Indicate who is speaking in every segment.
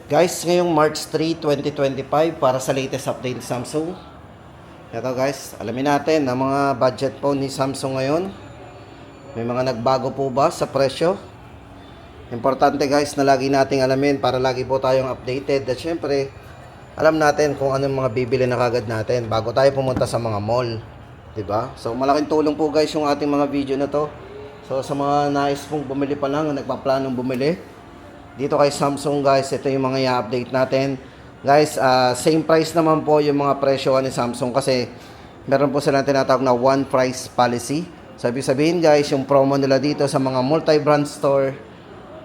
Speaker 1: Guys, ngayong March 3, 2025 para sa latest update ni Samsung. Ito guys, alamin natin ang mga budget phone ni Samsung ngayon. May mga nagbago po ba sa presyo? Importante guys na lagi nating alamin para lagi po tayong updated. At syempre, alam natin kung anong mga bibili na kagad natin bago tayo pumunta sa mga mall. 'Di ba? So malaking tulong po guys yung ating mga video na to. So sa mga nais pong bumili pa lang, nagpaplanong bumili dito kay Samsung guys, ito yung mga i-update natin. Guys, same price naman po yung mga presyo ni Samsung kasi meron po silang tinatawag na one price policy. Sabi sabihin guys, yung promo nila dito sa mga multi-brand store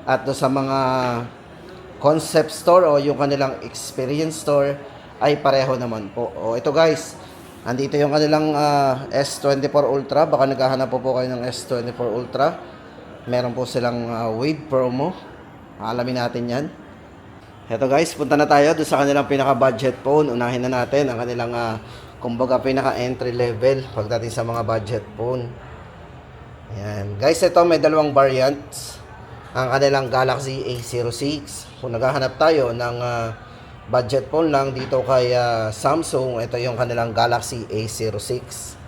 Speaker 1: at sa mga concept store o yung kanilang experience store ay pareho naman po. O ito guys, andito yung kanilang S24 Ultra. Baka naghahanap po kayo ng S24 Ultra. Meron po silang wave promo. Alamin natin yan. Eto guys, punta na tayo doon sa kanilang pinaka-budget phone. Unahin na natin ang kanilang kumbaga pinaka-entry level pagdating sa mga budget phone. Ayan. Guys, ito may dalawang variants. Ang kanilang Galaxy A06. Kung naghahanap tayo ng budget phone lang dito kay Samsung, ito yung kanilang Galaxy A06.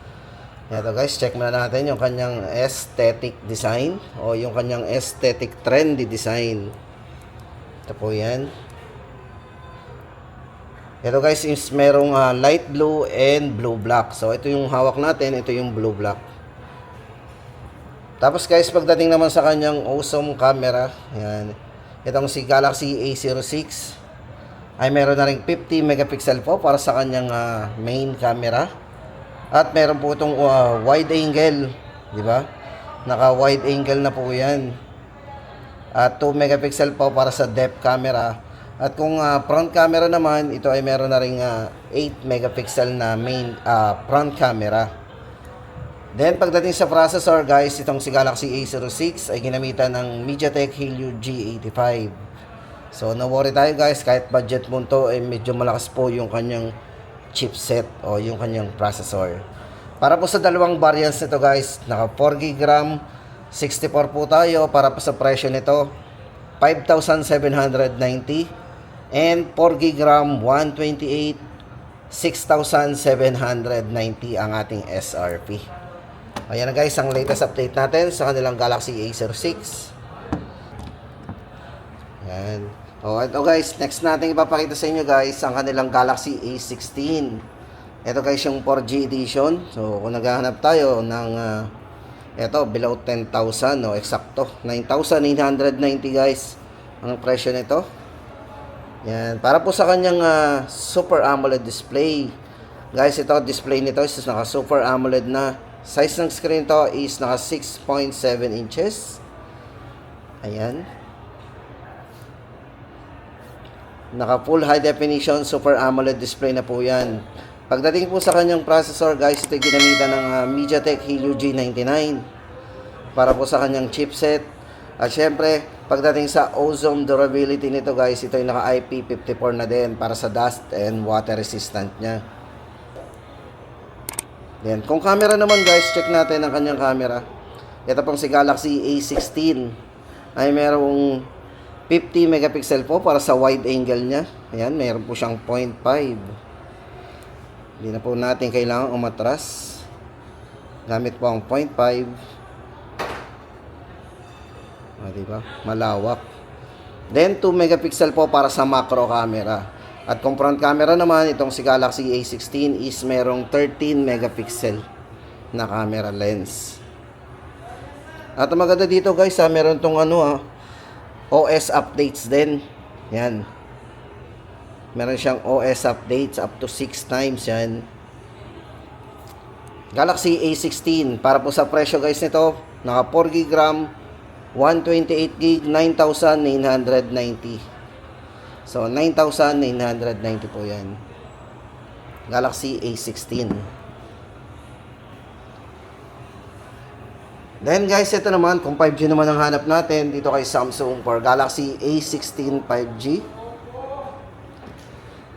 Speaker 1: Ito guys, check muna natin yung kanyang aesthetic design o yung kanyang aesthetic trendy design. Ito po yan. Ito guys is merong light blue and blue black. So ito yung hawak natin, ito yung blue black. Tapos guys, pagdating naman sa kanyang awesome camera, yan. Itong si Galaxy A06 ay meron na ring 50 megapixel po para sa kanyang main camera. At meron po itong wide angle, di ba? Naka wide angle na po 'yan. At 2 megapixel po para sa depth camera. At kung front camera naman, ito ay meron na ring 8 megapixel na main front camera. Then pagdating sa processor, guys, itong si Galaxy A06 ay ginamitan ng MediaTek Helio G85. So no worry tayo guys, kahit budget mo to ay medyo malakas po yung kanyang chipset o yung kanyang processor. Para po sa dalawang variants nito guys, naka 4GB RAM, 64 po tayo. Para po sa presyo nito 5,790 and 4GB RAM 128 6,790 ang ating SRP. Ayan na guys ang latest update natin sa kanilang Galaxy A06. Ayan. Oh, ito guys, next natin ipapakita sa inyo guys ang kanilang Galaxy A16. Ito guys yung 4G edition. So kung naghahanap tayo ng ito below 10,000, no, eksakto 9,990 guys ang presyo nito. Yan, para po sa kanyang Super AMOLED display. Guys, ito display nito is naka Super AMOLED na. Size ng screen to is naka 6.7 inches. Ayan. Naka full high definition Super AMOLED display na po yan. Pagdating po sa kanyang processor guys, ito ginamitan ng MediaTek Helio G99 para po sa kanyang chipset. At syempre, pagdating sa ozone durability nito guys, ito ay naka IP54 na din para sa dust and water resistant nya. Then, kung camera naman guys, check natin ang kanyang camera. Ito pong si Galaxy A16 ay merong 50 megapixel po para sa wide angle niya. Ayan, meron po siyang 0.5. Hindi na po natin kailangan umatras. Gamit po ang 0.5. Diba? Malawak. Then 2 megapixel po para sa macro camera. At kung front camera naman, itong si Galaxy A16 is merong 13 megapixel na camera lens. At ang maganda dito guys, meron tong OS updates din. Yan. Meron siyang OS updates up to 6 times yan. Galaxy A16 para po sa presyo guys nito, naka 4GB RAM, 128GB, 9,990. So 9,990 po yan. Galaxy A16. Then guys, ito naman, kung 5G naman ang hanap natin dito kay Samsung for Galaxy A16 5G.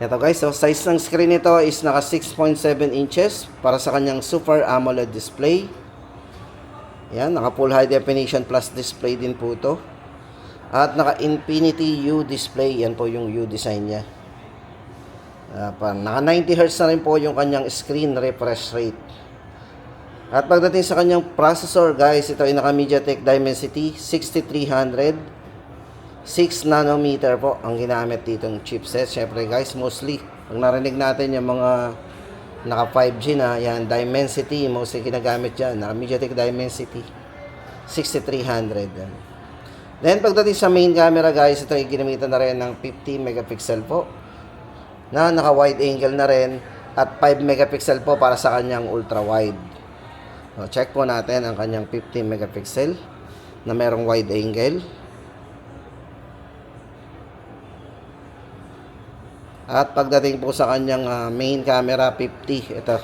Speaker 1: Ito guys, so size ng screen nito is naka 6.7 inches para sa kanyang Super AMOLED display. Yan, naka full high definition plus display din po ito. At naka-Infinity U display. Yan po yung U design niya. Naka 90 Hz na rin po yung kanyang screen refresh rate. At pagdating sa kanyang processor guys, ito ay naka MediaTek Dimensity 6300. 6 nanometer po ang ginamit ditong chipset. Syempre guys, mostly pag narinig natin yung mga naka 5G na, yan, Dimensity, mostly ginagamit dyan. Naka MediaTek Dimensity 6300. Yan. Then pagdating sa main camera guys, ito ay ginamitan na rin ng 50 megapixel po. Na naka wide angle na rin. At 5 megapixel po para sa kanyang ultra wide. So, check po natin ang kanyang 50 megapixel na merong wide angle. At pagdating po sa kanyang main camera 50, ito.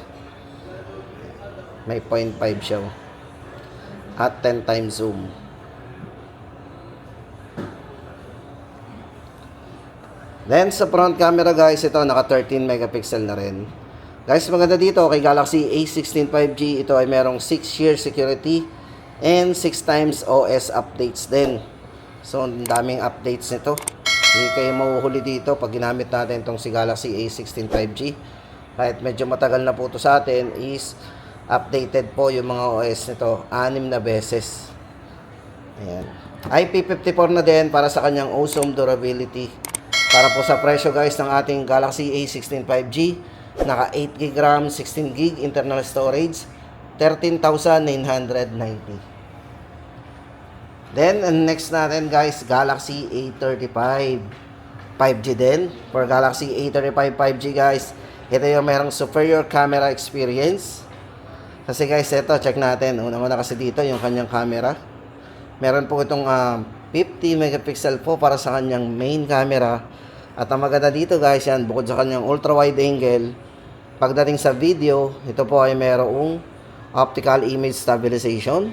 Speaker 1: May 0.5 siya. At 10 times zoom. Then sa front camera guys, ito naka 13 megapixel na rin. Guys, maganda dito kay Galaxy A16 5G, ito ay merong 6-year security and 6 times OS updates din. So, ang daming updates nito. Hindi kayo mahuhuli dito pag ginamit natin itong si Galaxy A16 5G. Kahit medyo matagal na po ito sa atin, is updated po yung mga OS nito 6 na beses. Ayan. IP54 na din para sa kanyang awesome durability. Para po sa presyo guys ng ating Galaxy A16 5G, naka 8GB RAM, 16GB internal storage, 13,990. Then, next natin guys, Galaxy A35 5G din. For Galaxy A35 5G guys, ito yung merong superior camera experience. Kasi guys, ito, check natin. Una-una kasi dito yung kanyang camera. Meron po itong 50 megapixel po para sa kanyang main camera. At ang maganda dito guys, yan, bukod sa kanyang ultra wide angle, pagdating sa video, ito po ay merong optical image stabilization.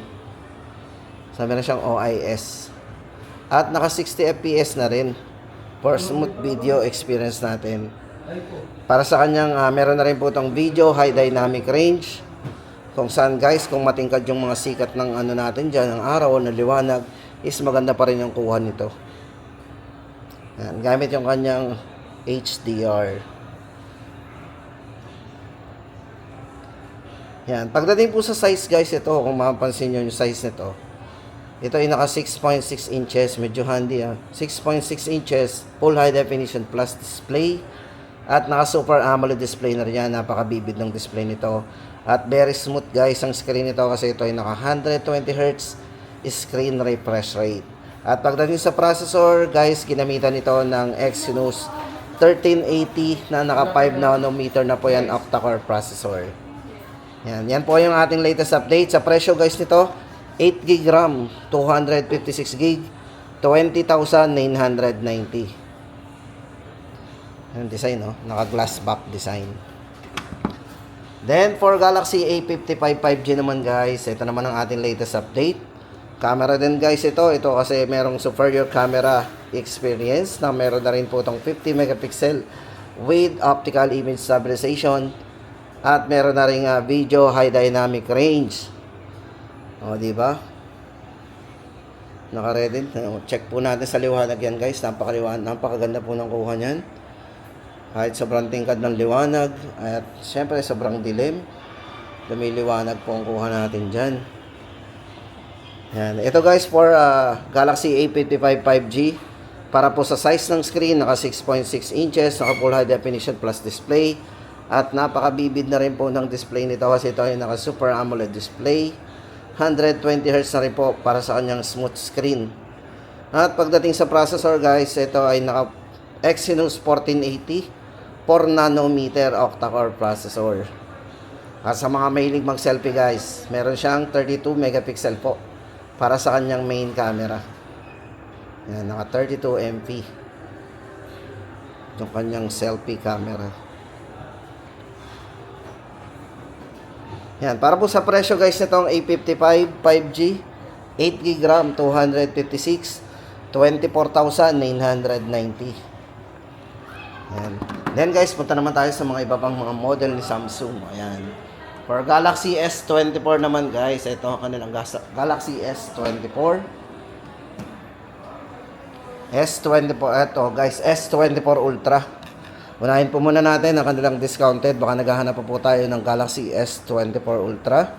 Speaker 1: So, meron siyang OIS. At naka 60 FPS na rin for smooth video experience natin. Para sa kanyang, meron na rin po itong video high dynamic range. Kung saan guys, kung matingkad yung mga sikat ng ano natin dyan, ng araw, ng liwanag, is maganda pa rin yung kuha nito. Yan, gamit yung kanyang HDR. Yan. Pagdating po sa size guys, ito, kung mapapansin nyo yung size nito, ito ay naka 6.6 inches, medyo handy 6.6 inches, full high definition plus display, at naka super AMOLED display na rin yan, napakabibid ng display nito. At very smooth guys ang screen nito kasi ito ay naka 120Hz screen refresh rate. At pagdating sa processor guys, ginamitan ito ng Exynos 1380 na naka 5 nanometer na po yan octa-core processor. Yan po yung ating latest update. Sa presyo guys nito, 8GB RAM, 256GB, 20,990. Yung design, no? Naka glass back design. Then for Galaxy A55 5G naman guys, ito naman ang ating latest update. Camera din guys ito kasi merong superior camera experience na meron na rin po itong 50 megapixel with optical image stabilization. At meron na rin video high dynamic range. O, di ba? Naka-ready. Check po natin sa liwanag yan, guys. Napakaganda po ng kuha niyan. Kahit sobrang tingkad ng liwanag. At syempre, sobrang dilim. Lumiliwanag po ang kuha natin dyan. Yan. Ito guys, for Galaxy A55 5G. Para po sa size ng screen, naka 6.6 inches, naka full high definition plus display. At napakabibid na rin po ng display nito kasi ito ay naka Super AMOLED display. 120Hz na rin po para sa kanyang smooth screen. At pagdating sa processor guys, ito ay naka Exynos 1480 4 nanometer octa-core processor. At sa mga mahilig mag-selfie guys, meron siyang 32 megapixel po para sa kanyang main camera. Yan, naka 32 MP yung kanyang selfie camera. Yan, para po sa presyo guys nitong A55 5G, 8GB RAM, 256, 24,990. Yan. Then guys, punta naman tayo sa mga iba pang mga model ni Samsung. Ayan. For Galaxy S24 naman guys, ito ang kanilang Galaxy S24. S24, eto guys, S24 Ultra. Unahin po muna natin ang kanilang discounted. Baka naghahanap po tayo ng Galaxy S24 Ultra.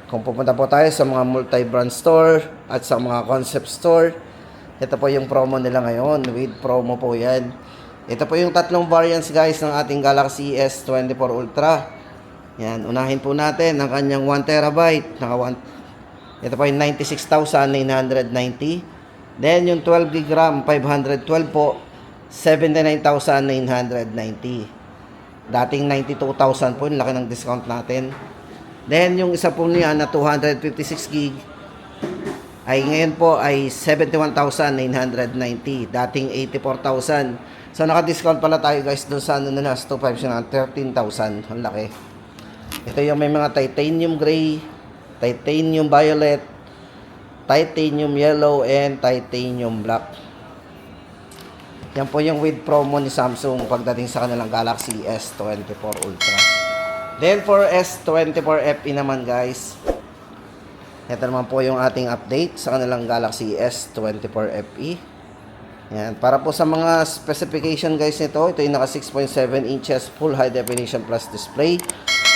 Speaker 1: Kung pupunta po tayo sa mga multi-brand store at sa mga concept store, ito po yung promo nila ngayon. With promo po yan. Ito po yung tatlong variants guys ng ating Galaxy S24 Ultra. Yan, unahin po natin ang kanyang 1TB. Ito po yung 96,990. Then yung 12GB RAM 512 po, 79,990. Dating 92,000 po, yung laki ng discount natin. Then yung isa po niya na 256GB ay ngayon po ay 71,990. Dating 84,000. So naka-discount pala tayo guys doon sa ano nila, 256 na 13,000. Ang laki. Ito yung may mga titanium gray, titanium violet, titanium yellow, and titanium black. Yan po yung with promo ni Samsung pagdating sa kanilang Galaxy S24 Ultra. Then for S24 FE naman guys, ito naman po yung ating update sa kanilang Galaxy S24 FE. Yan, para po sa mga specification guys nito, ito yung naka 6.7 inches full high definition plus display.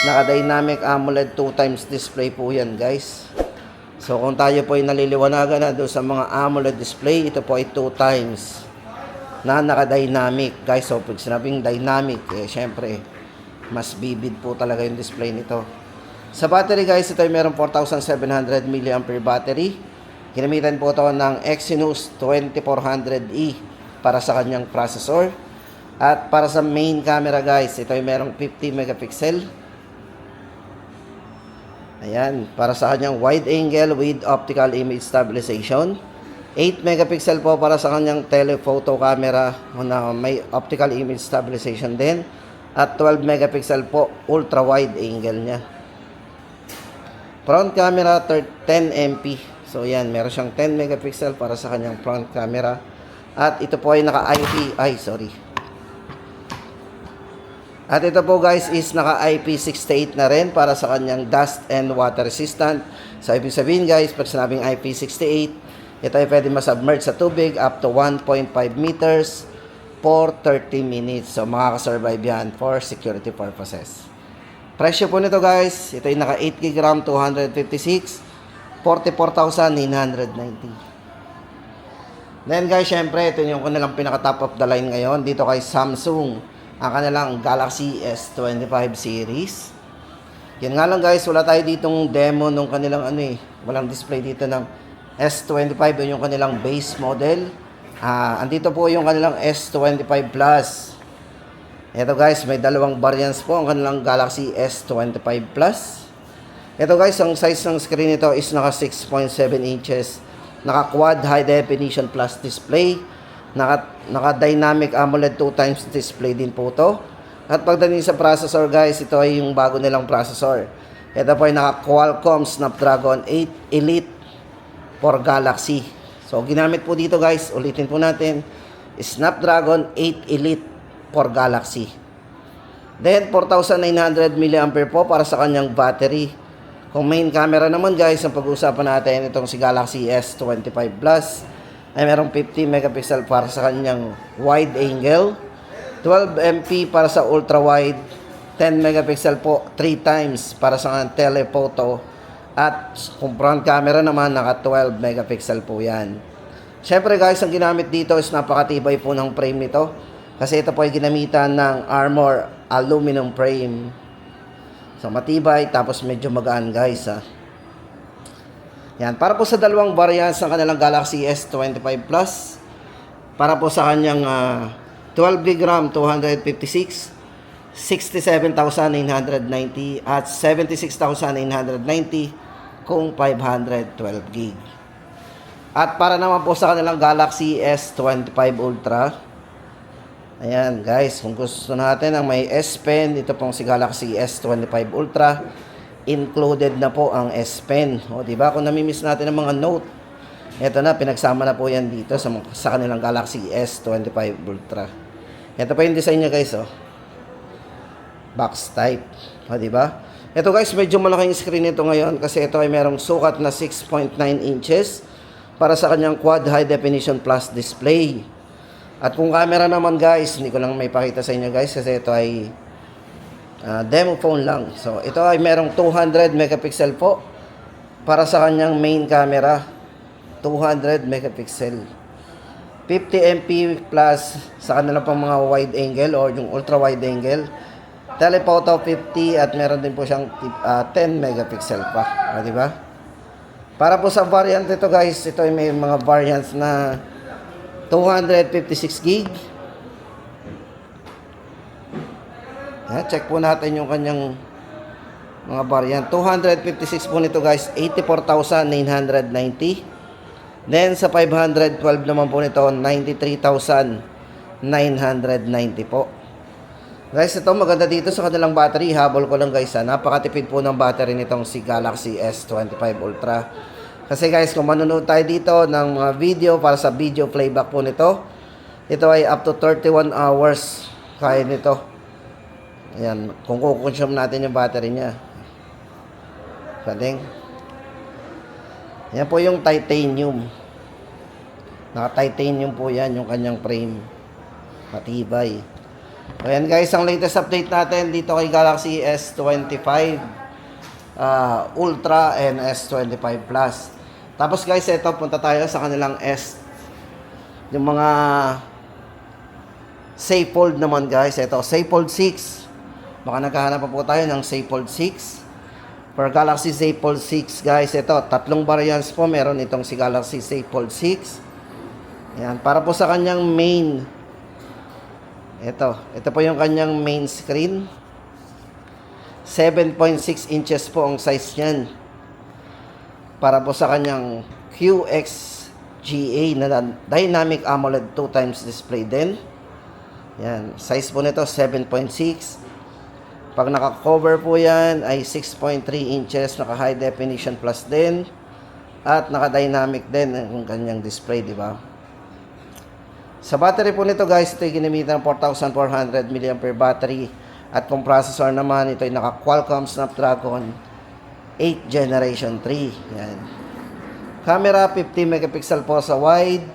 Speaker 1: Naka dynamic AMOLED 2x display po yan guys. So kung tayo po ay naliliwanagan na doon sa mga AMOLED display, ito po ay 2x na naka-dynamic guys. So pag sinabing dynamic, syempre mas vivid po talaga yung display nito. Sa battery guys, ito ay meron 4,700 mAh battery. Ginamitan po ito ng Exynos 2400E para sa kanyang processor. At para sa main camera guys, ito ay merong 50 megapixel. Ayan, para sa kanyang wide angle with optical image stabilization. 8 megapixel po para sa kanyang telephoto camera na may optical image stabilization din. At 12 megapixel po ultra wide angle niya. Front camera 10 MP. So yan, meron siyang 10 megapixel para sa kanyang front camera. At ito po ay At ito po guys is naka IP68 na rin para sa kanyang dust and water resistant. So ibig sabihin guys, pag sinabing IP68, ito ay pwede masubmerge sa tubig up to 1.5 meters for 30 minutes. So makakasurvive yan for security purposes. Presyo po nito guys, ito ay naka 8GB RAM 256, 44,990. Then guys, syempre ito yung kanilang pinaka top of the line ngayon dito kay Samsung, ang kanilang Galaxy S25 series. Yan nga lang guys, wala tayo ditong demo nung kanilang walang display dito ng S25, yung kanilang base model. Andito po yung kanilang S25 Plus. Ito guys, may dalawang variants po ang kanilang Galaxy S25 Plus. Ito guys, ang size ng screen nito is naka 6.7 inches. Naka quad high definition plus display. Naka dynamic AMOLED 2x display din po to. At pagdating sa processor guys, ito ay yung bago nilang processor. Ito po ay naka Qualcomm Snapdragon 8 Elite for Galaxy. So ginamit po dito guys, ulitin po natin, Snapdragon 8 Elite for Galaxy. Then 4,900 mAh po para sa kanyang battery. Kung main camera naman guys, ang pag-uusapan natin itong si Galaxy S25 Plus ay merong 50 megapixel para sa kanyang wide angle, 12 MP para sa ultra wide, 10 megapixel po 3 times para sa kanyang telephoto, at kung front camera naman naka 12 megapixel po yan. Syempre guys, ang ginamit dito is napakatibay po ng frame nito kasi ito po ay ginamitan ng Armor aluminum frame. So matibay tapos medyo magaan guys Yan, para po sa dalawang variants ng kanilang Galaxy S25 Plus, para po sa kanyang 12GB RAM 256, 67,990 at 76,990 kung 512GB. At para naman po sa kanilang Galaxy S25 Ultra, ayan guys, kung gusto natin ang may S Pen, ito pong si Galaxy S25 Ultra, included na po ang S Pen. O diba, kung namimiss natin ang mga note, ito na, pinagsama na po yan dito sa kanilang Galaxy S25 Ultra. Ito pa yung design niya guys, box type. O diba? Ito guys, medyo malaking screen ito ngayon kasi ito ay merong sukat na 6.9 inches para sa kanyang Quad High Definition Plus display. At kung camera naman guys, hindi ko lang may pakita sa inyo guys kasi ito ay demo phone lang. So ito ay merong 200 megapixel po para sa kanyang main camera. 200 megapixel. 50 MP plus sa kanila pang mga wide angle or yung ultra wide angle. Telephoto 50 at meron din po siyang 10 megapixel pa. Di ba? Para po sa variant ito guys, ito ay may mga variants na 256 gig. Check po natin yung kanyang mga variant. 256 po nito guys, 84,990. Then sa 512 naman po nito, 93,990 po. Guys, ito maganda dito sa kanilang battery. Habol ko lang guys, napakatipid po ng battery nitong si Galaxy S25 Ultra. Kasi guys, kung manonood tayo dito ng mga video para sa video playback po nito, ito ay up to 31 hours kaya nito. Ayan, kung kukonsume natin yung battery niya. Galing. Yan po yung titanium. Naka-titanium po yan, yung kanyang frame. Matibay. Ayan guys, ang latest update natin dito kay Galaxy S25 Ultra and S25 Plus. Tapos guys, ito, punta tayo sa kanilang yung mga Safe Fold naman guys. Ito, Safe Fold 6. Baka naghahanap pa po tayo ng Safe Fold 6. For Galaxy Z Fold 6 guys, ito, tatlong variants po meron itong si Galaxy Z Fold 6. Yan, para po sa kanyang main. Ito po yung kanyang main screen. 7.6 inches po ang size niyan. Para po sa kanyang QXGA na Dynamic AMOLED 2x display din. Yan, size po nito 7.6. Pag naka-cover po yan ay 6.3 inches, naka-high definition plus din. At naka-dynamic din yung kanyang display, di ba? Sa battery po nito guys, ito ay ginamitan ng 4,400 mAh battery. At kung processor naman, ito ay naka-Qualcomm Snapdragon 8 Generation 3. Yan. Camera, 50 megapixel po sa wide,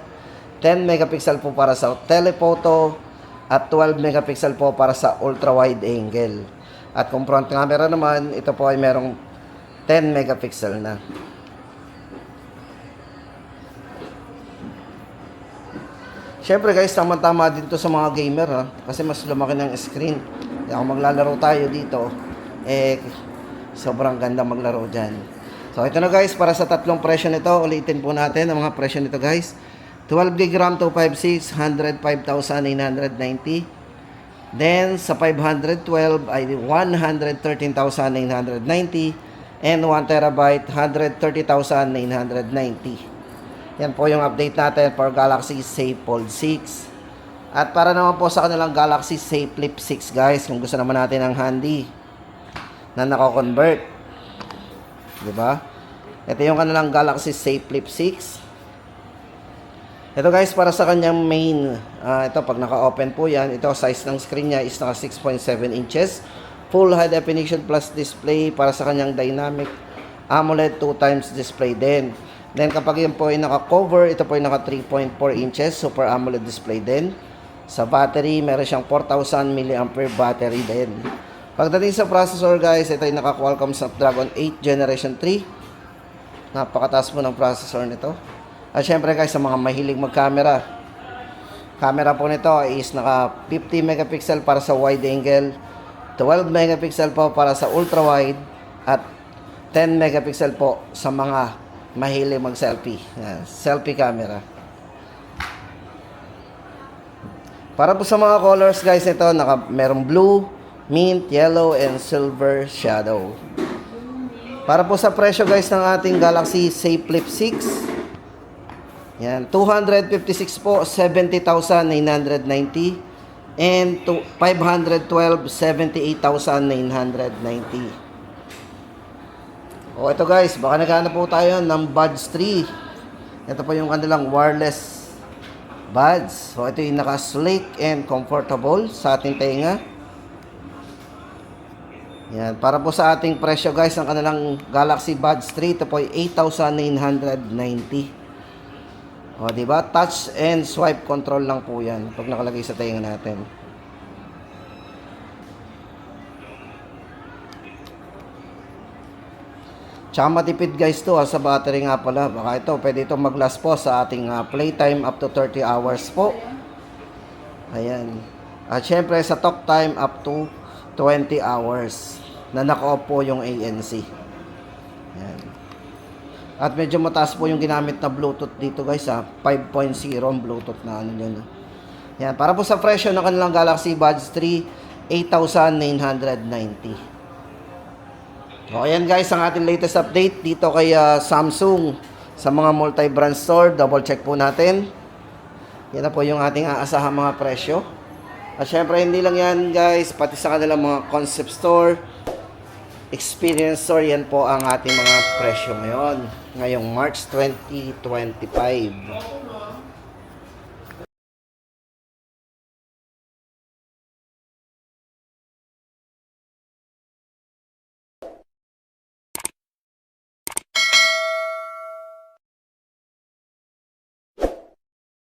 Speaker 1: 10 megapixel po para sa telephoto, at 12 megapixel po para sa ultra wide angle. At kung front camera naman, ito po ay merong 10 megapixel na. Siyempre guys, tama-tama din to sa mga gamer ha, kasi mas lumaki ng screen. Kaya kung maglalaro tayo dito, sobrang ganda maglaro dyan. So ito na guys, para sa tatlong presyo nito, ulitin po natin ang mga presyo nito guys. 12GB RAM 256, 105,990. Then sa 512 ay 113,990. And 1TB, 130,990. Yan po yung update natin for Galaxy Z Fold 6. At para naman po sa kanilang Galaxy Z Flip 6 guys, kung gusto naman natin ng handy na nako-convert, diba? Ito yung kanilang Galaxy Z Flip 6. Ito guys, para sa kanyang main, ito pag naka-open po yan, ito size ng screen niya is naka 6.7 inches. Full high definition plus display para sa kanyang dynamic AMOLED 2x display din. Then kapag yun po ay naka-cover, ito po ay naka 3.4 inches Super AMOLED display din. Sa battery, meron siyang 4,000 mAh battery din. Pagdating sa processor guys, ito ay naka Qualcomm Snapdragon 8 Generation 3. Napakataas po ng processor nito. At syempre guys, sa mga mahilig mag-camera, camera po nito is naka 50 megapixel para sa wide angle, 12 megapixel po para sa ultra wide, at 10 megapixel po sa mga mahilig mag-selfie. Yan, selfie camera. Para po sa mga colors guys, ito merong blue, mint, yellow, and silver shadow. Para po sa presyo guys ng ating Galaxy Z Flip 6, yan, 256 po, 70,990. And 512, 78,990. O ito guys, baka naghanap po tayo ng Buds 3. Ito po yung kanilang wireless buds. So ito yung naka-sleek and comfortable sa ating tenga. Yan, para po sa ating presyo guys ng kanilang Galaxy Buds 3, ito po ay 8,990. O, di ba? Touch and swipe control lang po yan pag nakalagay sa tainga natin. Tsaka matipid guys to sa battery nga pala. Baka ito, pwede ito mag-last po sa ating playtime up to 30 hours po. Ayan. At syempre sa talk time up to 20 hours na naka-off po yung ANC. Ayan. At medyo mataas po yung ginamit na Bluetooth dito guys 5.0 ang Bluetooth na ano yun. Ayan. Para po sa presyo ng kanilang Galaxy Buds 3, 8,990. So, ayan guys, ang ating latest update dito kay Samsung sa mga multi-brand store. Double check po natin. Yan na po yung ating aasahang mga presyo. At syempre, hindi lang yan guys, pati sa kanilang mga concept store, experience store, yan po ang ating mga presyo ngayon. Ngayong March 2025.